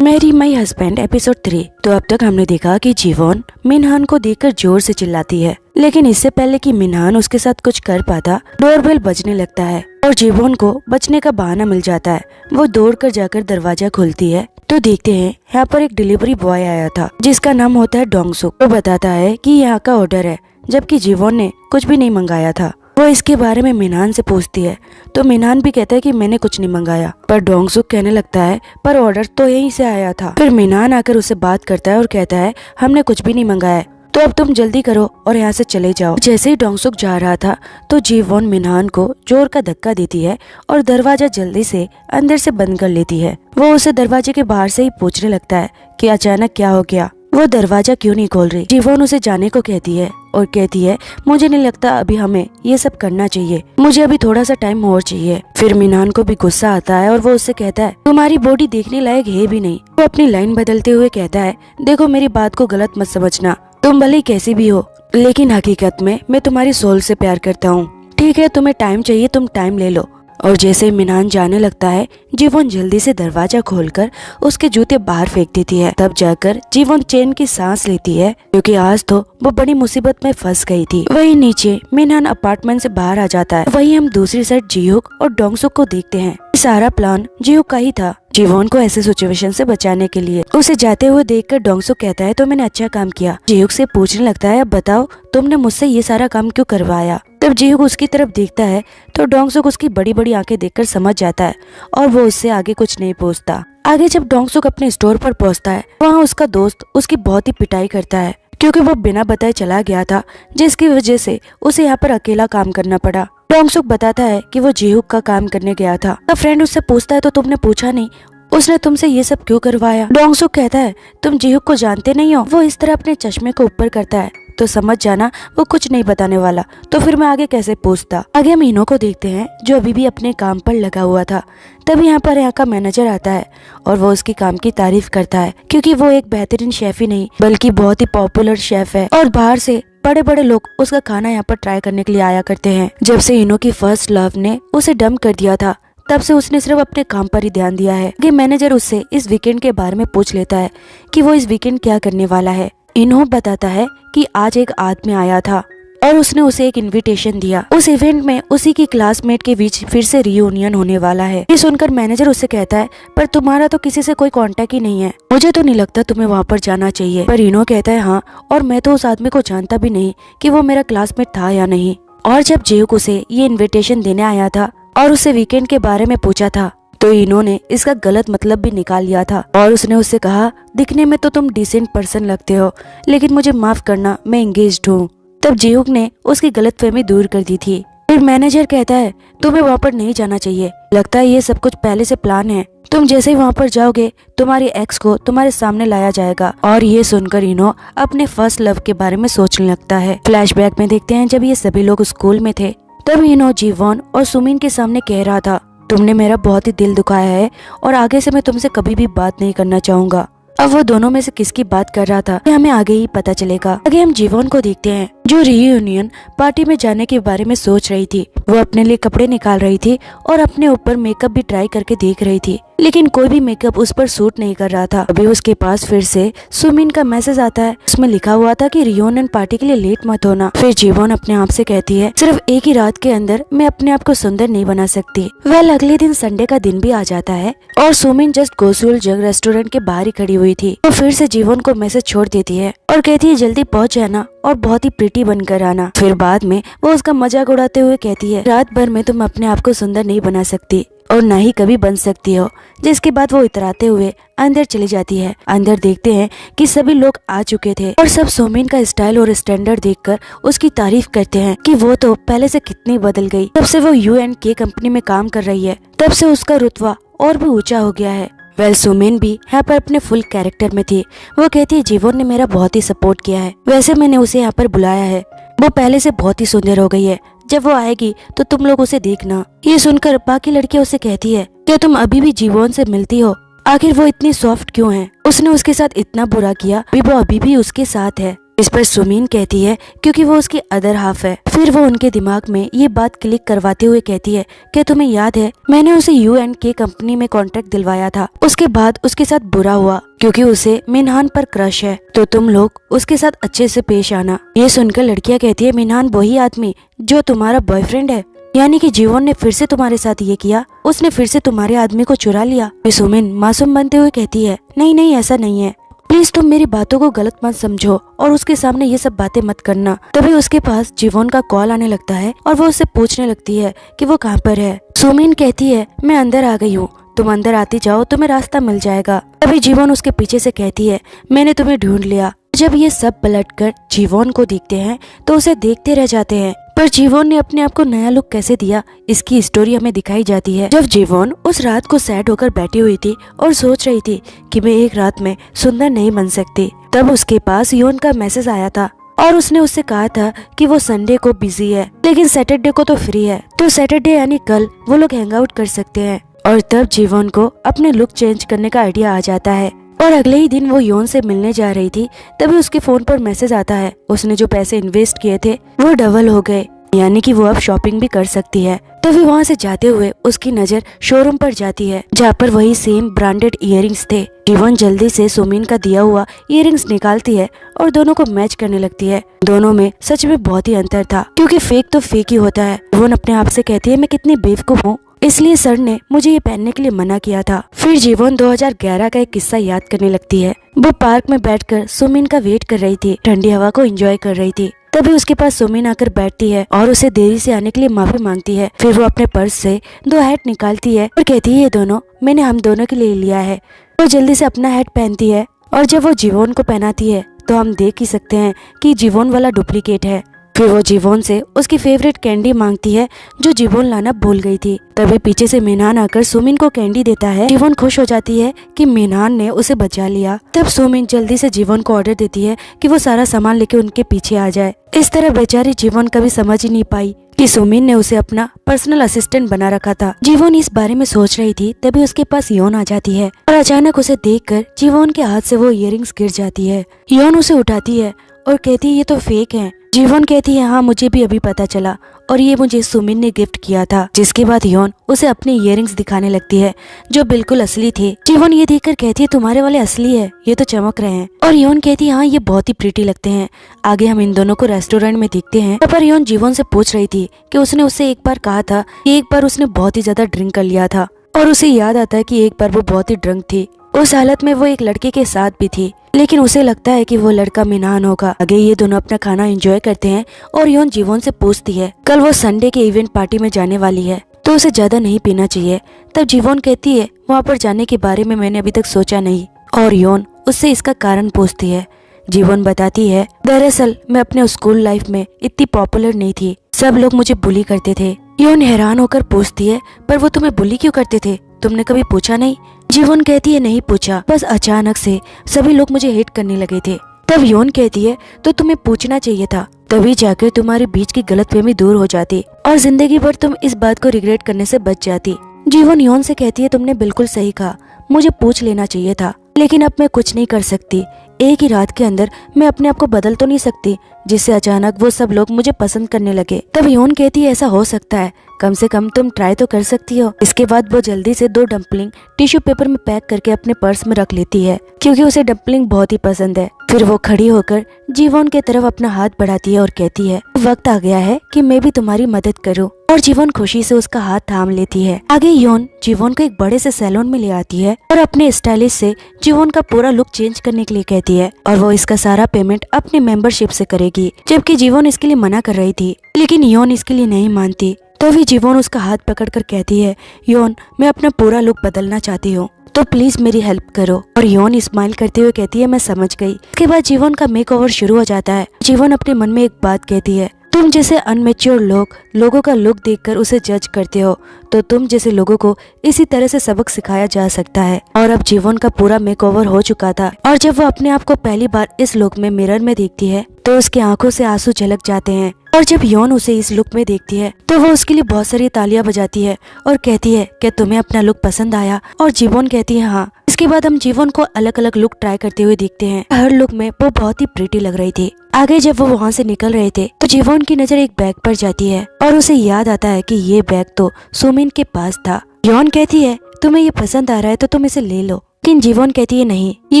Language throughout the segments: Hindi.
Mary my husband episode 3। तो अब तक हमने देखा कि जीवोन मिनहान को देखकर जोर से चिल्लाती है, लेकिन इससे पहले कि मिनहान उसके साथ कुछ कर पाता, डोरबेल बजने लगता है और जीवोन को बचने का बहाना मिल जाता है। वो दौड़कर जाकर दरवाजा खोलती है तो देखते हैं यहाँ पर एक डिलीवरी बॉय आया था जिसका नाम होता है डोंगसुक। वो बताता है कि यहाँ का ऑर्डर है, जबकि जीवोन ने कुछ भी नहीं मंगाया था। वो इसके बारे में मिनहान से पूछती है तो मिनहान भी कहता है कि मैंने कुछ नहीं मंगाया, पर डोंगसुक कहने लगता है पर ऑर्डर तो यहीं से आया था। फिर मिनहान आकर उससे बात करता है और कहता है हमने कुछ भी नहीं मंगाया, तो अब तुम जल्दी करो और यहाँ से चले जाओ। जैसे ही डोंगसुक जा रहा था तो जीवोन मिनहान को जोर का धक्का देती है और दरवाजा जल्दी से अंदर से बंद कर लेती है। वो उसे दरवाजे के बाहर से ही पूछने लगता है कि अचानक क्या हो गया, वो दरवाजा क्यों नहीं खोल रही। जीवोन उसे जाने को कहती है और कहती है मुझे नहीं लगता अभी हमें ये सब करना चाहिए, मुझे अभी थोड़ा सा टाइम और चाहिए। फिर मिनहान को भी गुस्सा आता है और वो उससे कहता है तुम्हारी बॉडी देखने लायक है भी नहीं। वो अपनी लाइन बदलते हुए कहता है देखो मेरी बात को गलत मत समझना, तुम भले कैसी भी हो लेकिन हकीकत में मैं तुम्हारी सोल से प्यार करता हूँ। ठीक है, तुम्हें टाइम चाहिए, तुम टाइम ले लो। और जैसे मिनहान जाने लगता है जीवोन जल्दी से दरवाजा खोलकर उसके जूते बाहर फेंक देती है। तब जाकर जीवोन चैन की सांस लेती है क्योंकि आज तो वो बड़ी मुसीबत में फंस गई थी। वहीं नीचे मिनहान अपार्टमेंट से बाहर आ जाता है। वहीं हम दूसरी साइड जिहुक और डोंगसुक को देखते हैं। सारा प्लान जिहुक का ही था जीवोन को ऐसे सिचुएशन से बचाने के लिए। उसे जाते हुए देखकर डोंगसुक कहता है तो मैंने अच्छा काम किया। जिहुक से पूछने लगता है अब बताओ तुमने मुझसे ये सारा काम क्यों करवाया। तब जिहुक उसकी तरफ देखता है तो डोंगसुक उसकी बड़ी बड़ी आंखें देखकर समझ जाता है और वो उससे आगे कुछ नहीं पूछता। आगे जब डोंगसुक अपने स्टोर पर पहुंचता है वहाँ उसका दोस्त उसकी बहुत ही पिटाई करता है क्योंकि वो बिना बताए चला गया था, जिसकी वजह से उसे यहाँ पर अकेला काम करना पड़ा। डोंगसुक बताता है कि वो जिहुक का काम करने गया था। तब फ्रेंड उससे पूछता है तो तुमने पूछा नहीं, उसने तुमसे ये सब क्यों करवाया। डोंगसुक कहता है तुम जिहुक को जानते नहीं हो। वो इस तरह अपने चश्मे को ऊपर करता है तो समझ जाना वो कुछ नहीं बताने वाला, तो फिर मैं आगे कैसे पूछता। आगे हम इनो को देखते हैं जो अभी भी अपने काम पर लगा हुआ था। तभी यहाँ पर यहाँ का मैनेजर आता है और वो उसकी काम की तारीफ करता है क्योंकि वो एक बेहतरीन शेफ ही नहीं बल्कि बहुत ही पॉपुलर शेफ है और बाहर से बड़े बड़े लोग उसका खाना यहाँ पर ट्राई करने के लिए आया करते हैं। जब से इनो की फर्स्ट लव ने उसे डंप कर दिया था तब से उसने सिर्फ अपने काम पर ही ध्यान दिया है। कि मैनेजर उससे इस वीकेंड के बारे में पूछ लेता है कि वो इस वीकेंड क्या करने वाला है। इन्हो बताता है कि आज एक आदमी आया था और उसने उसे एक इनविटेशन दिया। उस इवेंट में उसी की क्लासमेट के बीच फिर से रियूनियन होने वाला है। ये सुनकर मैनेजर उससे कहता है पर तुम्हारा तो किसी से कोई कांटेक्ट ही नहीं है, मुझे तो नहीं लगता तुम्हें वहाँ पर जाना चाहिए। पर इन्हो कहता है हाँ, और मैं तो उस आदमी को जानता भी नहीं कि वो मेरा क्लासमेट था या नहीं। और जब जिहुक उसे ये इन्विटेशन देने आया था और उससे वीकेंड के बारे में पूछा था तो इन्होंने इसका गलत मतलब भी निकाल लिया था और उसने उससे कहा दिखने में तो तुम डिसेंट पर्सन लगते हो लेकिन मुझे माफ करना मैं एंगेज्ड हूँ। तब जिहुक ने उसकी गलतफहमी दूर कर दी थी। फिर मैनेजर कहता है तुम्हें वहाँ पर नहीं जाना चाहिए, लगता है ये सब कुछ पहले से प्लान है। तुम जैसे ही वहाँ पर जाओगे तुम्हारी एक्स को तुम्हारे सामने लाया जाएगा। और ये सुनकर इनो अपने फर्स्ट लव के बारे में सोचने लगता है। फ्लैशबैक में देखते हैं जब ये सभी लोग स्कूल में थे तब इनो जीवोन और सुमिन के सामने कह रहा था तुमने मेरा बहुत ही दिल दुखाया है और आगे से मैं तुमसे कभी भी बात नहीं करना चाहूंगा। अब वो दोनों में से किसकी बात कर रहा था हमें आगे ही पता चलेगा। आगे हम जीवोन को देखते हैं जो रियूनियन पार्टी में जाने के बारे में सोच रही थी। वो अपने लिए कपड़े निकाल रही थी और अपने ऊपर मेकअप भी ट्राई करके देख रही थी, लेकिन कोई भी मेकअप उस पर सूट नहीं कर रहा था। अभी उसके पास फिर से सुमिन का मैसेज आता है, उसमें लिखा हुआ था कि रियूनियन पार्टी के लिए लेट मत होना। फिर जीवोन अपने आप से कहती है सिर्फ एक ही रात के अंदर मैं अपने आप को सुंदर नहीं बना सकती। वेल अगले दिन संडे का दिन भी आ जाता है और सुमिन जस्ट गोसुल जग रेस्टोरेंट के बाहर ही खड़ी हुई थी। वो फिर से जीवोन को मैसेज छोड़ देती है और कहती है जल्दी पहुंच जाना और बहुत ही प्रिटी बनकर आना। फिर बाद में वो उसका मजाक उड़ाते हुए कहती है रात भर में तुम अपने आप को सुंदर नहीं बना सकती और ना ही कभी बन सकती हो। जिसके बाद वो इतराते हुए अंदर चली जाती है। अंदर देखते हैं कि सभी लोग आ चुके थे और सब सुमिन का स्टाइल और स्टैंडर्ड देखकर उसकी तारीफ करते हैं कि वो तो पहले से कितनी बदल गई। तब से वो U&K कंपनी में काम कर रही है, तब से उसका रुतबा और भी ऊंचा हो गया है। वेल सुमिन भी यहाँ पर अपने फुल कैरेक्टर में थी। वो कहती है जीवोन ने मेरा बहुत ही सपोर्ट किया है, वैसे मैंने उसे यहाँ पर बुलाया है, वो पहले से बहुत ही सुंदर हो गई है, जब वो आएगी तो तुम लोग उसे देखना। ये सुनकर बाकी लड़कियां उसे कहती है क्या तुम अभी भी जीवोन से मिलती हो, आखिर वो इतनी सॉफ्ट क्यों है, उसने उसके साथ इतना बुरा किया वो अभी भी उसके साथ है। इस पर सुमीन कहती है क्योंकि वो उसकी अदर हाफ है। फिर वो उनके दिमाग में ये बात क्लिक करवाते हुए कहती है कि तुम्हें याद है मैंने उसे U&K कंपनी में कॉन्ट्रैक्ट दिलवाया था, उसके बाद उसके साथ बुरा हुआ क्योंकि उसे मिनहान पर क्रश है, तो तुम लोग उसके साथ अच्छे से पेश आना। ये सुनकर लड़कियां कहती है मिनहान वही आदमी जो तुम्हारा बॉयफ्रेंड है, यानी कि जीवन ने फिर से तुम्हारे साथ ये किया, उसने फिर से तुम्हारे आदमी को चुरा लिया। सुमिन मासूम बनते हुए कहती है नहीं नहीं ऐसा नहीं है, प्लीज तुम मेरी बातों को गलत मत समझो और उसके सामने ये सब बातें मत करना। तभी उसके पास जीवन का कॉल आने लगता है और वो उससे पूछने लगती है कि वो कहाँ पर है। सुमिन कहती है मैं अंदर आ गई हूँ, तुम अंदर आती जाओ तुम्हें रास्ता मिल जाएगा। तभी जीवन उसके पीछे से कहती है मैंने तुम्हें ढूंढ लिया। जब ये सब पलटकर जीवन को देखते हैं तो उसे देखते रह जाते हैं, पर जीवन ने अपने आप को नया लुक कैसे दिया इसकी स्टोरी हमें दिखाई जाती है। जब जीवन उस रात को सैड होकर बैठी हुई थी और सोच रही थी कि मैं एक रात में सुंदर नहीं बन सकती, तब उसके पास योन का मैसेज आया था और उसने उससे कहा था कि वो संडे को बिजी है लेकिन सैटरडे को तो फ्री है, तो सैटरडे यानी कल वो लोग हैंग आउट कर सकते हैं। और तब जीवन को अपने लुक चेंज करने का आइडिया आ जाता है और अगले ही दिन वो योन से मिलने जा रही थी, तभी उसके फोन पर मैसेज आता है उसने जो पैसे इन्वेस्ट किए थे वो डबल हो गए, यानी कि वो अब शॉपिंग भी कर सकती है। तभी वहाँ से जाते हुए उसकी नजर शोरूम पर जाती है जहाँ पर वही सेम ब्रांडेड इयररिंग्स थे। जीवन जल्दी से सुमिन का दिया हुआ इयररिंग्स निकालती है और दोनों को मैच करने लगती है। दोनों में सच में बहुत ही अंतर था क्योंकि फेक तो फेक ही होता है। जीवन अपने आप से कहती है मैं कितनी बेवकूफ हूँ, इसलिए सर ने मुझे ये पहनने के लिए मना किया था। फिर जीवन 2011 का एक किस्सा याद करने लगती है। वो पार्क में बैठकर सुमिन का वेट कर रही थी, ठंडी हवा को एंजॉय कर रही थी। तभी उसके पास सुमिन आकर बैठती है और उसे देरी से आने के लिए माफी मांगती है। फिर वो अपने पर्स से 2 हैट निकालती है और कहती है ये दोनों मैंने हम दोनों के लिए लिया है। वो जल्दी से अपना हैट पहनती है और जब वो जीवन को पहनाती है तो हम देख ही सकते हैं कि जीवन वाला डुप्लीकेट है। फिर वो जीवन से उसकी फेवरेट कैंडी मांगती है जो जीवन लाना भूल गई थी। तभी पीछे से मिनहान आकर सुमिन को कैंडी देता है। जीवन खुश हो जाती है कि मिनहान ने उसे बचा लिया। तब सुमिन जल्दी से जीवन को ऑर्डर देती है कि वो सारा सामान लेके उनके पीछे आ जाए। इस तरह बेचारी जीवन कभी समझ ही नहीं पाई कि सुमिन ने उसे अपना पर्सनल असिस्टेंट बना रखा था। जीवन इस बारे में सोच रही थी तभी उसके पास योन आ जाती है और अचानक उसे देखकर जीवन के हाथ से वो इयररिंग्स गिर जाती है। योन उसे उठाती है और कहती है ये तो फेक है। जीवन कहती है हाँ मुझे भी अभी पता चला और ये मुझे सुमिन ने गिफ्ट किया था। जिसके बाद योन उसे अपने इयररिंग्स दिखाने लगती है जो बिल्कुल असली थे। जीवन ये देखकर कहती है तुम्हारे वाले असली है, ये तो चमक रहे हैं। और योन कहती है हाँ ये बहुत ही प्रीटी लगते हैं। आगे हम इन दोनों को रेस्टोरेंट में देखते हैं। पर योन जीवन से पूछ रही थी कि उसने उससे एक बार कहा था कि एक बार उसने बहुत ही ज्यादा ड्रिंक कर लिया था और उसे याद आता है कि एक बार वो बहुत ही ड्रंक थी। उस हालत में वो एक लड़के के साथ भी थी लेकिन उसे लगता है कि वो लड़का मिनहान होगा। आगे ये दोनों अपना खाना एंजॉय करते हैं और योन जीवन से पूछती है कल वो संडे के इवेंट पार्टी में जाने वाली है तो उसे ज्यादा नहीं पीना चाहिए। तब जीवन कहती है वहाँ पर जाने के बारे में मैंने अभी तक सोचा नहीं और योन उससे इसका कारण पूछती है। जीवन बताती है दरअसल मैं अपने स्कूल लाइफ में इतनी पॉपुलर नहीं थी, सब लोग मुझे बुली करते थे। योन हैरान होकर पूछती है पर वो तुम्हें बुली क्यों करते थे, तुमने कभी पूछा नहीं? जीवन कहती है नहीं पूछा, बस अचानक से सभी लोग मुझे हेट करने लगे थे। तब योन कहती है तो तुम्हें पूछना चाहिए था, तभी जाकर तुम्हारे बीच की गलतफहमी दूर हो जाती और जिंदगी भर तुम इस बात को रिग्रेट करने से बच जाती। जीवन योन से कहती है तुमने बिल्कुल सही कहा, मुझे पूछ लेना चाहिए था, लेकिन अब मैं कुछ नहीं कर सकती। एक ही रात के अंदर मैं अपने आप को बदल तो नहीं सकती जिससे अचानक वो सब लोग मुझे पसंद करने लगे। तब योन कहती है ऐसा हो सकता है, कम से कम तुम ट्राई तो कर सकती हो। इसके बाद वो जल्दी से 2 डम्पलिंग टिश्यू पेपर में पैक करके अपने पर्स में रख लेती है क्योंकि उसे डम्पलिंग बहुत ही पसंद है। फिर वो खड़ी होकर जीवन की तरफ अपना हाथ बढ़ाती है और कहती है वक्त आ गया है कि मैं भी तुम्हारी मदद करूं। और जीवन खुशी से उसका हाथ थाम लेती है। आगे योन जीवन को एक बड़े से सैलून में ले आती है और अपने स्टाइलिश से जीवन का पूरा लुक चेंज करने के लिए कहती है और वो इसका सारा पेमेंट अपने मेंबरशिप से करेगी, जबकि जीवन इसके लिए मना कर रही थी लेकिन योन इसके लिए नहीं मानती। तभी जीवन उसका हाथ पकड़कर कहती है योन मैं अपना पूरा लुक बदलना चाहती हूँ तो प्लीज मेरी हेल्प करो। और योन स्माइल करते हुए कहती है मैं समझ गई। इसके बाद जीवन का मेकओवर शुरू हो जाता है। जीवन अपने मन में एक बात कहती है तुम जैसे अनमेच्योर लोगों का लुक देखकर उसे जज करते हो तो तुम जैसे लोगों को इसी तरह से सबक सिखाया जा सकता है। और अब जीवन का पूरा मेकओवर हो चुका था और जब वो अपने आप को पहली बार इस लुक में मिरर में देखती है तो उसकी आंखों से आंसू झलक जाते हैं। और जब योन उसे इस लुक में देखती है तो वो उसके लिए बहुत सारी तालियां बजाती है और कहती है कि तुम्हें अपना लुक पसंद आया। और जीवन कहती है हाँ। इसके बाद हम जीवन को अलग अलग लुक ट्राई करते हुए देखते हैं। हर लुक में वो बहुत ही प्रिटी लग रही थी। आगे जब वो वहाँ से निकल रहे थे तो जीवन की नजर एक बैग पर जाती है और उसे याद आता है कि ये बैग तो सुमिन के पास था। योन कहती है तुम्हें ये पसंद आ रहा है तो तुम इसे ले लो, लेकिन जीवन कहती है नहीं, ये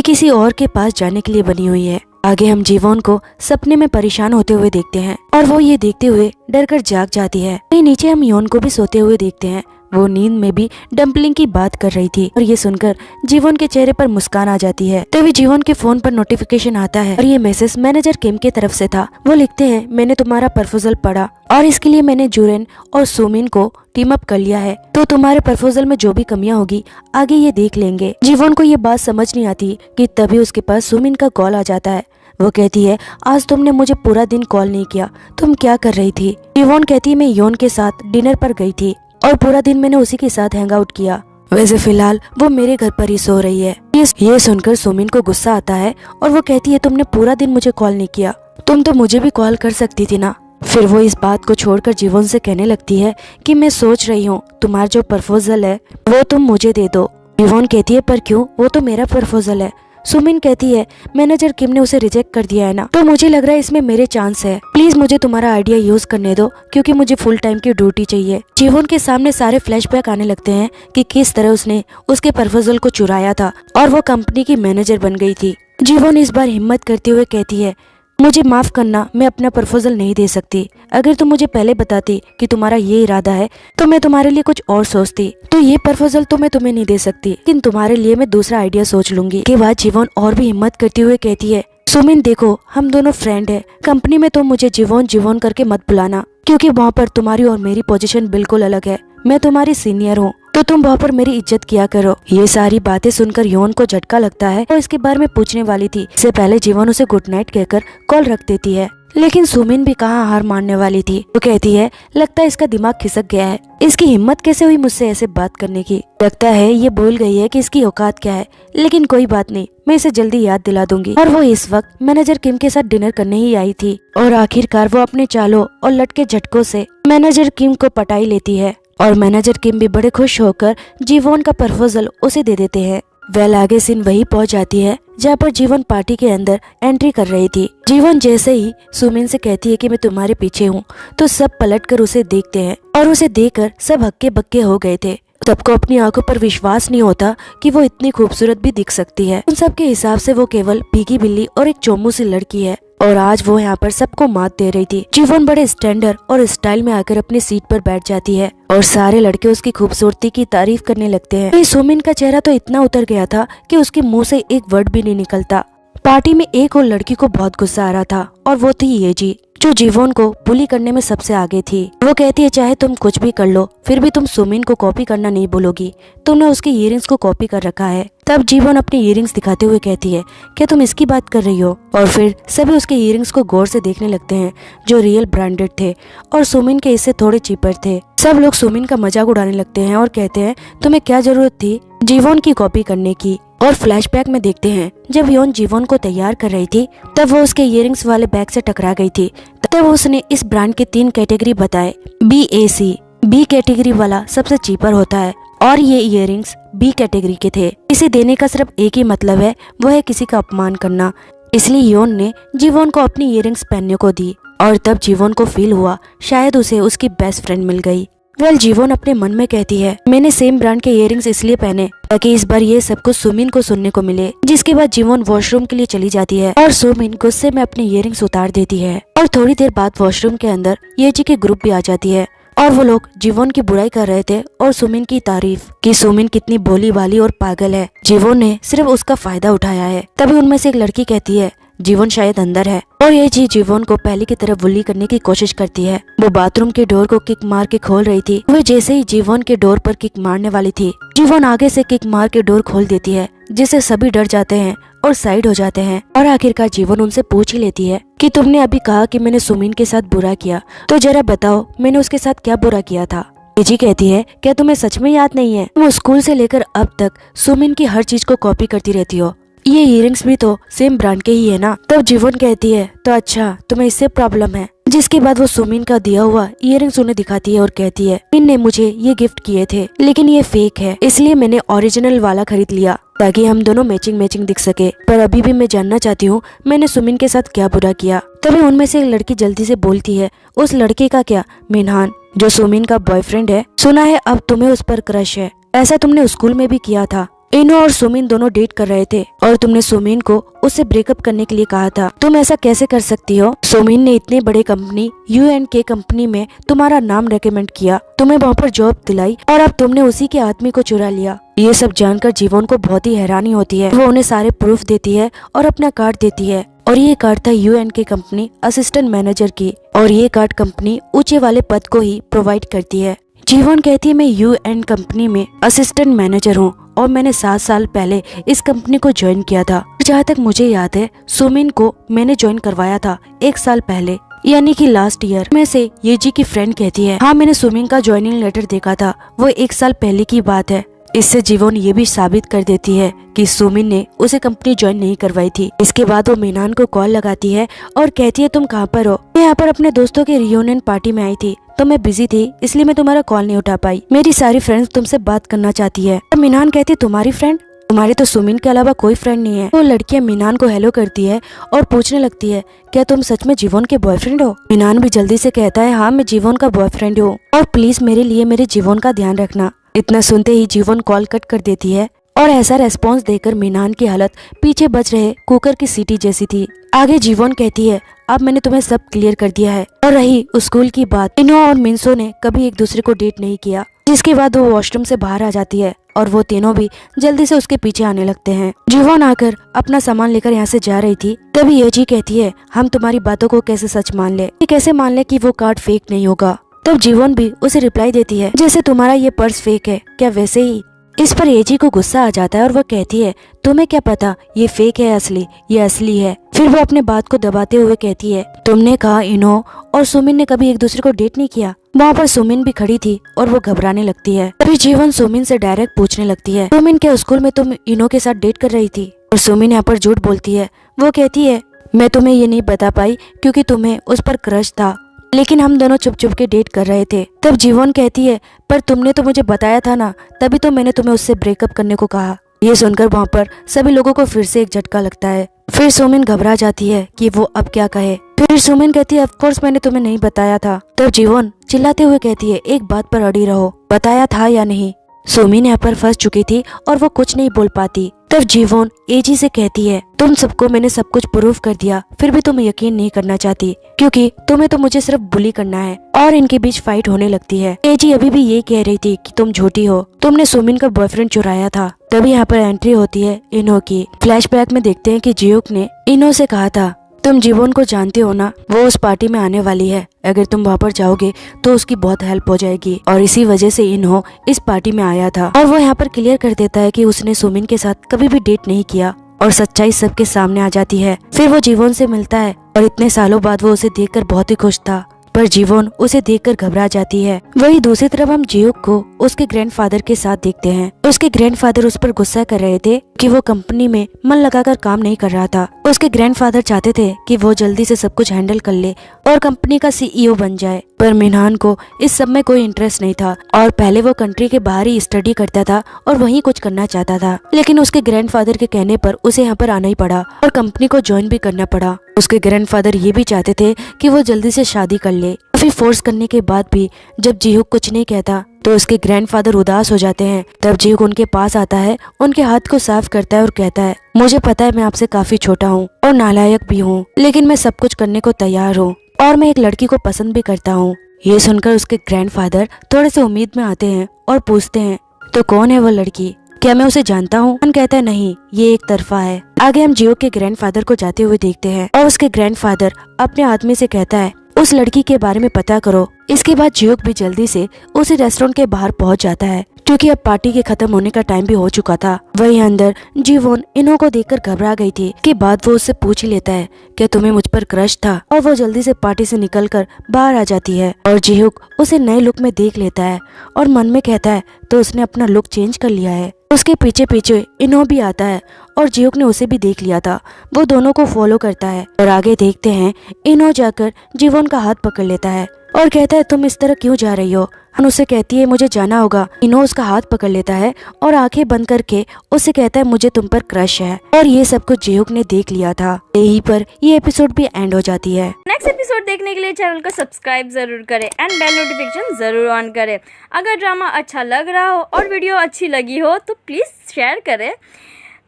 किसी और के पास जाने के लिए बनी हुई है। आगे हम जीवन को सपने में परेशान होते हुए देखते हैं और वो ये देखते हुए डर कर जाग जाती है। नीचे हम योन को भी सोते हुए देखते हैं। वो नींद में भी डम्पलिंग की बात कर रही थी और ये सुनकर जीवन के चेहरे पर मुस्कान आ जाती है। तभी जीवन के फोन पर नोटिफिकेशन आता है और ये मैसेज मैनेजर किम की तरफ से था। वो लिखते हैं मैंने तुम्हारा प्रपोजल पढ़ा और इसके लिए मैंने जुरेन और सुमिन को टीम अप कर लिया है, तो तुम्हारे प्रपोजल में जो भी कमियां होगी आगे ये देख लेंगे। जीवन को ये बात समझ नहीं आती कि तभी उसके पास सुमिन का कॉल आ जाता है। वो कहती है आज तुमने मुझे पूरा दिन कॉल नहीं किया, तुम क्या कर रही थी? जीवन कहती है मैं योन के साथ डिनर पर गई थी और पूरा दिन मैंने उसी के साथ हैंग आउट किया। वैसे फिलहाल वो मेरे घर पर ही सो रही है। ये सुनकर सुमिन को गुस्सा आता है और वो कहती है तुमने पूरा दिन मुझे कॉल नहीं किया, तुम तो मुझे भी कॉल कर सकती थी ना। फिर वो इस बात को छोड़कर जीवन से कहने लगती है कि मैं सोच रही हूँ तुम्हारा जो प्रपोजल है वो तुम मुझे दे दो। जीवन कहती है पर क्यों, वो तो मेरा प्रपोजल है। सुमिन कहती है मैनेजर किम ने उसे रिजेक्ट कर दिया है ना, तो मुझे लग रहा है इसमें मेरे चांस है, प्लीज मुझे तुम्हारा आइडिया यूज करने दो क्योंकि मुझे फुल टाइम की ड्यूटी चाहिए। जीवन के सामने सारे फ्लैशबैक आने लगते हैं कि किस तरह उसने उसके प्रपोजल को चुराया था और वो कंपनी की मैनेजर बन गई थी। जीवन इस बार हिम्मत करते हुए कहती है मुझे माफ करना, मैं अपना प्रपोजल नहीं दे सकती। अगर तुम मुझे पहले बताती कि तुम्हारा ये इरादा है तो मैं तुम्हारे लिए कुछ और सोचती, तो ये प्रपोजल तो मैं तुम्हें नहीं दे सकती, लेकिन तुम्हारे लिए मैं दूसरा आइडिया सोच लूंगी। के बाद जीवन और भी हिम्मत करते हुए कहती है सुमिन देखो हम दोनों फ्रेंड है, कंपनी में तुम मुझे जीवन जीवन करके मत बुलाना क्योंकि वहाँ पर तुम्हारी और मेरी पोजीशन बिल्कुल अलग है। मैं तुम्हारी सीनियर हूँ तो तुम वहाँ पर मेरी इज्जत किया करो। ये सारी बातें सुनकर योन को झटका लगता है और इसके बारे में पूछने वाली थी। इससे पहले जीवन उसे गुड नाइट कहकर कॉल रख देती है, लेकिन सुमिन भी कहाँ हार मानने वाली थी। वो कहती है लगता है इसका दिमाग खिसक गया है, इसकी हिम्मत कैसे हुई मुझसे ऐसे बात करने की, लगता है ये भूल गई है कि इसकी औकात क्या है, लेकिन कोई बात नहीं, मैं इसे जल्दी याद दिला दूंगी। और वो इस वक्त मैनेजर किम के साथ डिनर करने ही आई थी और आखिरकार वो अपने चालों और लटके झटकों से मैनेजर किम को पटाई लेती है और मैनेजर किम भी बड़े खुश होकर जीवन का प्रपोजल उसे दे देते हैं। वेल आगे सीन वही पहुंच जाती है जहाँ पर जीवन पार्टी के अंदर एंट्री कर रही थी। जीवन जैसे ही सुमिन से कहती है कि मैं तुम्हारे पीछे हूँ तो सब पलटकर उसे देखते हैं और उसे देखकर सब हक्के बक्के हो गए थे। सबको अपनी आंखों पर विश्वास नहीं होता कि वो इतनी खूबसूरत भी दिख सकती है। उन सब के हिसाब से वो केवल भीगी बिल्ली और एक चोमू सी लड़की है और आज वो यहाँ पर सबको मात दे रही थी। जीवन बड़े स्टैंडर्ड और स्टाइल में आकर अपनी सीट पर बैठ जाती है और सारे लड़के उसकी खूबसूरती की तारीफ करने लगते हैं। सुमिन का चेहरा तो इतना उतर गया था कि उसके मुंह से एक वर्ड भी नहीं निकलता। पार्टी में एक और लड़की को बहुत गुस्सा आ रहा था और वो थी ये जी, जो जीवन को बुली करने में सबसे आगे थी। वो कहती है चाहे तुम कुछ भी कर लो फिर भी तुम सुमिन को कॉपी करना नहीं बोलोगी, तुमने उसके इयररिंग्स को कॉपी कर रखा है। तब जीवन अपने इयररिंग्स दिखाते हुए कहती है क्या तुम इसकी बात कर रही हो? और फिर सभी उसके इयररिंग्स को गौर से देखने लगते हैं जो रियल ब्रांडेड थे और सुमिन के इससे थोड़े चीपर थे। सब लोग सुमिन का मजाक उड़ाने लगते हैं और कहते हैं तुम्हें क्या जरूरत थी जीवन की कॉपी करने की। और फ्लैशबैक में देखते हैं जब योन जीवन को तैयार कर रही थी तब वो उसके इयररिंग्स वाले बैग से टकरा गई थी। तब उसने इस ब्रांड के 3 कैटेगरी बताए। BAC, बी कैटेगरी वाला सबसे चीपर होता है और ये इयररिंग्स बी कैटेगरी के थे। इसे देने का सिर्फ एक ही मतलब है, वो है किसी का अपमान करना। इसलिए योन ने जीवन को अपनी इयररिंग्स पहनने को दी और तब जीवन को फील हुआ शायद उसे उसकी बेस्ट फ्रेंड मिल गई। वेल जीवन अपने मन में कहती है मैंने सेम ब्रांड के इयररिंग्स इसलिए पहने ताकि इस बार ये सब कुछ सुमिन को सुनने को मिले। जिसके बाद जीवन वॉशरूम के लिए चली जाती है और सुमिन गुस्से में अपने इयररिंग्स उतार देती है और थोड़ी देर बाद वॉशरूम के अंदर येजी के ग्रुप भी आ जाती है और वो लोग जीवन की बुराई कर रहे थे और सुमिन की तारीफ कि सुमिन कितनी भोली भाली और पागल है। जीवन ने सिर्फ उसका फायदा उठाया है। तभी उनमें से एक लड़की कहती है जीवन शायद अंदर है और ये जी जीवन को पहले की तरफ बुली करने की कोशिश करती है। वो बाथरूम के डोर को किक मार के खोल रही थी। वो जैसे ही जीवन के डोर पर किक मारने वाली थी जीवन आगे से किक मार के डोर खोल देती है जिससे सभी डर जाते हैं और साइड हो जाते हैं। और आखिरकार जीवन उनसे पूछ ही लेती है कि तुमने अभी कहा कि मैंने सुमिन के साथ बुरा किया, तो जरा बताओ मैंने उसके साथ क्या बुरा किया था। जी कहती है क्या तुम्हें सच में याद नहीं है? तुम स्कूल से लेकर अब तक सुमिन की हर चीज को कॉपी करती रहती हो, ये इयररिंग्स भी तो सेम ब्रांड के ही है ना। तब जीवन कहती है तो अच्छा तुम्हें इससे प्रॉब्लम है। जिसके बाद वो सुमिन का दिया हुआ इयररिंग्स उन्हें दिखाती है और कहती है इनने मुझे ये गिफ्ट किए थे लेकिन ये फेक है इसलिए मैंने ओरिजिनल वाला खरीद लिया। ताकि हम दोनों मैचिंग मैचिंग दिख सके। पर अभी भी मैं जानना चाहती हूँ मैंने सुमिन के साथ क्या बुरा किया। तभी उनमें से एक लड़की जल्दी से बोलती है, उस लड़के का क्या? मिनहान, जो सुमिन का बॉयफ्रेंड है। सुना है अब तुम्हें उस पर क्रश है, ऐसा तुमने स्कूल में भी किया था। इनो और सुमिन दोनों डेट कर रहे थे और तुमने सुमिन को उससे ब्रेकअप करने के लिए कहा था। तुम ऐसा कैसे कर सकती हो? सुमिन ने इतने बड़े कंपनी U&K कंपनी में तुम्हारा नाम रेकमेंड किया, तुम्हें वहाँ पर जॉब दिलाई और अब तुमने उसी के आदमी को चुरा लिया। ये सब जानकर जीवन को बहुत ही हैरानी होती है। वो उन्हें सारे प्रूफ देती है और अपना कार्ड देती है और ये कार्ड था U&K कंपनी असिस्टेंट मैनेजर की और ये कार्ड कंपनी ऊंचे वाले पद को ही प्रोवाइड करती है। जीवन कहती है मैं U&K कंपनी में असिस्टेंट मैनेजर हूँ और मैंने 7 साल पहले इस कंपनी को ज्वाइन किया था। जहाँ तक मुझे याद है सुमिन को मैंने ज्वाइन करवाया था 1 साल पहले, यानी कि लास्ट ईयर। में से ये जी की फ्रेंड कहती है, हाँ मैंने सुमिन का ज्वाइनिंग लेटर देखा था, वो 1 साल पहले की बात है। इससे जीवन ये भी साबित कर देती है कि सुमिन ने उसे कंपनी ज्वाइन नहीं करवाई थी। इसके बाद वो मिनहान को कॉल लगाती है और कहती है तुम कहाँ पर हो? मैं यहाँ पर अपने दोस्तों के रियूनियन पार्टी में आई थी, तो मैं बिजी थी इसलिए मैं तुम्हारा कॉल नहीं उठा पाई। मेरी सारी फ्रेंड्स तुमसे बात करना चाहती है। मिनहान कहती है तुम्हारी फ्रेंड? तुम्हारे तो सुमिन के अलावा कोई फ्रेंड नहीं है। वो लड़कियां मिनहान को हेलो करती है और पूछने लगती है क्या तुम सच में जीवन के बॉयफ्रेंड हो? मिनहान भी जल्दी से कहता है हाँ मैं जीवन का बॉयफ्रेंड हूँ और प्लीज मेरे लिए मेरे जीवन का ध्यान रखना। इतना सुनते ही जीवन कॉल कट कर देती है और ऐसा रेस्पॉन्स देकर मिनहान की हालत पीछे बज रहे कुकर की सीटी जैसी थी। आगे जीवन कहती है अब मैंने तुम्हें सब क्लियर कर दिया है। और रही स्कूल की बात, इनो और मिनसो ने कभी एक दूसरे को डेट नहीं किया, जिसके बाद वो वॉशरूम से बाहर आ जाती है और वो तीनों भी जल्दी से उसके पीछे आने लगते हैं। जीवन आकर अपना सामान लेकर यहाँ से जा रही थी, तभी ये जी कहती है हम तुम्हारी बातों को कैसे सच मान ले, कैसे मान ले कि वो कार्ड फेक नहीं होगा। तब जीवन भी उसे रिप्लाई देती है जैसे तुम्हारा ये पर्स फेक है क्या वैसे ही। इस पर एजी को गुस्सा आ जाता है और वो कहती है तुम्हें क्या पता ये फेक है असली, ये असली है। फिर वो अपने बात को दबाते हुए कहती है तुमने कहा इनो और सुमिन ने कभी एक दूसरे को डेट नहीं किया। वहाँ पर सुमिन भी खड़ी थी और वो घबराने लगती है। तभी जीवन सुमिन से डायरेक्ट पूछने लगती है सुमिन क्या स्कूल में तुम इनो के साथ डेट कर रही थी? और सुमिन यहाँ पर झूठ बोलती है। वो कहती है मैं तुम्हें ये नहीं बता पाई क्योंकि तुम्हें उस पर क्रश था, लेकिन हम दोनों चुप चुप के डेट कर रहे थे। तब जीवन कहती है पर तुमने तो मुझे बताया था ना, तभी तो मैंने तुम्हें उससे ब्रेकअप करने को कहा। ये सुनकर वहाँ पर सभी लोगों को फिर से एक झटका लगता है। फिर सुमिन घबरा जाती है कि वो अब क्या कहे। फिर सुमिन कहती है ऑफ कोर्स मैंने तुम्हें नहीं बताया था। तब जीवन चिल्लाते हुए कहती है एक बात पर अड़ी रहो, बताया था या नहीं? सुमिन यहाँ पर फंस चुकी थी और वो कुछ नहीं बोल पाती। तब जीवन एजी से कहती है तुम सबको मैंने सब कुछ प्रूफ कर दिया, फिर भी तुम यकीन नहीं करना चाहती क्योंकि तुम्हें तो मुझे सिर्फ बुली करना है। और इनके बीच फाइट होने लगती है। एजी अभी भी ये कह रही थी कि तुम झूठी हो, तुमने सुमिन का बॉयफ्रेंड चुराया था। तभी यहाँ पर एंट्री होती है इनो की। फ्लैशबैक में देखते हैं कि जियोक ने इनो से कहा था तुम जीवन को जानते हो ना, वो उस पार्टी में आने वाली है, अगर तुम वहाँ पर जाओगे तो उसकी बहुत हेल्प हो जाएगी। और इसी वजह से इन्हो इस पार्टी में आया था। और वो यहाँ पर क्लियर कर देता है कि उसने सुमिन के साथ कभी भी डेट नहीं किया और सच्चाई सबके सामने आ जाती है। फिर वो जीवन से मिलता है और इतने सालों बाद वो उसे देखकर बहुत ही खुश था, पर जीवन उसे देखकर घबरा जाती है। वही दूसरी तरफ हम जियोक को उसके ग्रैंडफादर के साथ देखते हैं। उसके ग्रैंडफादर उस पर गुस्सा कर रहे थे कि वो कंपनी में मन लगाकर काम नहीं कर रहा था। उसके ग्रैंडफादर चाहते थे कि वो जल्दी से सब कुछ हैंडल कर ले और कंपनी का सीईओ बन जाए, पर मिनहान को इस सब में कोई इंटरेस्ट नहीं था और पहले वो कंट्री के बाहर ही स्टडी करता था और वहीं कुछ करना चाहता था। लेकिन उसके ग्रैंडफादर के कहने पर उसे यहाँ पर आना ही पड़ा और कंपनी को ज्वाइन भी करना पड़ा। उसके ग्रैंडफादर ये भी चाहते थे कि वो जल्दी से शादी कर ले। काफी फोर्स करने के बाद भी जब जियोक कुछ नहीं कहता तो उसके ग्रैंडफादर उदास हो जाते हैं। तब जियोक उनके पास आता है, उनके हाथ को साफ करता है और कहता है मुझे पता है मैं आपसे काफी छोटा हूँ और नालायक भी हूँ, लेकिन मैं सब कुछ करने को तैयार हूँ और मैं एक लड़की को पसंद भी करता हूँ। ये सुनकर उसके ग्रैंडफादर थोड़े से उम्मीद में आते हैं और पूछते हैं तो कौन है वो लड़की, क्या मैं उसे जानता हूँ? कहता है नहीं, ये एक तरफा है। आगे हम जियोक के ग्रैंडफादर को जाते हुए देखते हैं और उसके ग्रैंडफादर अपने आदमी से कहता है उस लड़की के बारे में पता करो। इसके बाद जियोक भी जल्दी से उसी रेस्टोरेंट के बाहर पहुंच जाता है क्योंकि अब पार्टी के खत्म होने का टाइम भी हो चुका था। वहीं अंदर जीवन इन्हो को देखकर घबरा गई थी। के बाद वो उससे पूछ ही लेता है क्या तुम्हें मुझ पर क्रश था, और वो जल्दी से पार्टी से निकलकर बाहर आ जाती है और जियोक उसे नए लुक में देख लेता है और मन में कहता है तो उसने अपना लुक चेंज कर लिया है। उसके पीछे पीछे इन्हो भी आता है और जियोक ने उसे भी देख लिया था। वो दोनों को फॉलो करता है और आगे देखते हैं इन्हो जाकर जीवन का हाथ पकड़ लेता है और कहता है तुम इस तरह क्यों जा रही हो, मिनहान उससे कहती है मुझे जाना होगा। इनो उसका हाथ पकड़ लेता है और आंखें बंद करके उससे कहता है मुझे तुम पर क्रश है। और ये सब कुछ जेहोक ने देख लिया था। यहीं पर ये एपिसोड भी एंड हो जाती है। नेक्स्ट एपिसोड देखने के लिए चैनल को सब्सक्राइब जरूर करें एंड बेल नोटिफिकेशन जरूर ऑन करें। अगर ड्रामा अच्छा लग रहा हो और वीडियो अच्छी लगी हो तो प्लीज़ शेयर करें।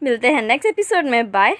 मिलते हैं नेक्स्ट एपिसोड में। बाय।